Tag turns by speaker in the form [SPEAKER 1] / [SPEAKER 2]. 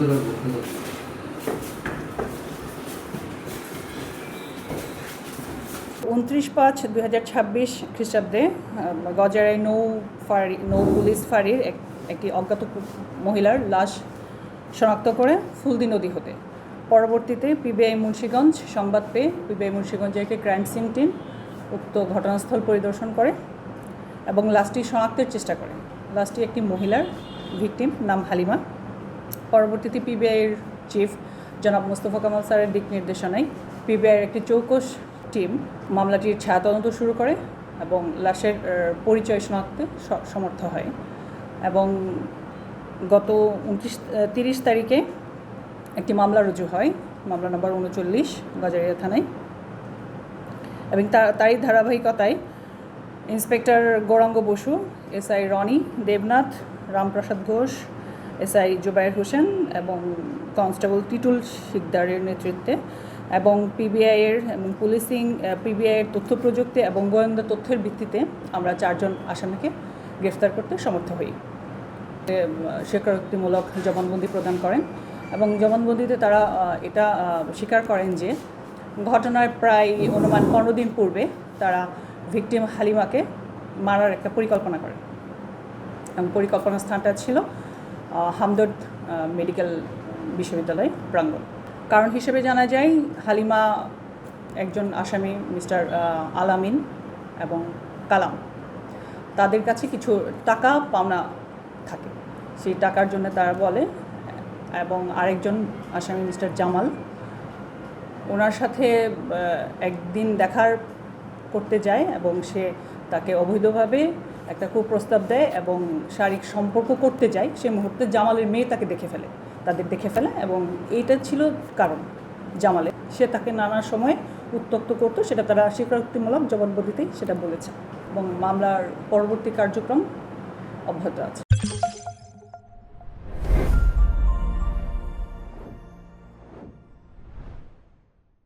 [SPEAKER 1] 29/5/2026 খ্রিস্টাব্দে গজারিয়া নৌ পুলিশ ফাঁড়ির একটি অজ্ঞাত মহিলার লাশ শনাক্ত করে ফুলদি নদী হতে পরবর্তীতে পিবিআই মুন্সিগঞ্জ সংবাদ পেয়ে পিবিআই মুন্সিগঞ্জের একটি ক্রাইম সিন টিম উক্ত ঘটনাস্থল পরিদর্শন করে এবং লাশটি শনাক্তের চেষ্টা করে। লাশটি একটি মহিলার ভিকটিম, নাম হালিমা। পরবর্তীতে পিবিআইয়ের চিফ জনাব মোস্তফা কামাল স্যারের দিক নির্দেশনায় পিবিআইয়ের একটি চৌকস টিম মামলাটির ছায়া তদন্ত শুরু করে এবং লাশের পরিচয় শনাক্তে সমর্থ হয় এবং গত 30 তারিখে একটি মামলা রুজু হয়, মামলা নম্বর 39 গজারিয়া থানায়। এবং তারই ধারাবাহিকতায় inspector Gouranga Basu, SI Roni Debnath, Ramprasad Ghosh, SI Zubayer Hossain এবং কনস্টেবল টিটুল শিকদারের নেতৃত্বে এবং পিবিআইয়ের পিবিআইয়ের তথ্য প্রযুক্তি এবং গোয়েন্দা তথ্যের ভিত্তিতে আমরা 4 জন আসামিকে গ্রেফতার করতে সমর্থ হই। স্বীকারোক্তিমূলক জবানবন্দি প্রদান করেন এবং জবানবন্দিতে তারা এটা স্বীকার করেন যে ঘটনার প্রায় অনুমান 15 দিন পূর্বে তারা ভিকটিম হালিমাকে মারার একটা পরিকল্পনা করেন এবং পরিকল্পনার স্থানটা ছিল হামদর্দ মেডিকেল বিশ্ববিদ্যালয় প্রাঙ্গণ। কারণ হিসেবে জানা যায় হালিমা একজন আসামি মিস্টার আলামিন এবং কালাম, তাদের কাছে কিছু টাকা পাওনা থাকে, সেই টাকার জন্য তারা বলে এবং আরেকজন আসামি মিস্টার জামাল ওনার সাথে একদিন দেখার করতে যায় এবং সে তাকে অবৈধভাবে একটা কুপ্রস্তাব দেয় এবং শারীরিক সম্পর্ক করতে যায়। সে মুহূর্তে জামালের মেয়ে তাকে তাদের দেখে ফেলে এবং এইটা ছিল কারণ জামালের। সে তাকে নানা সময় উত্ত্যক্ত করতো, সেটা তারা স্বীকারোক্তিমূলক জবানবন্দিতেই সেটা বলেছে এবং মামলার পরবর্তী কার্যক্রম অব্যাহত আছে।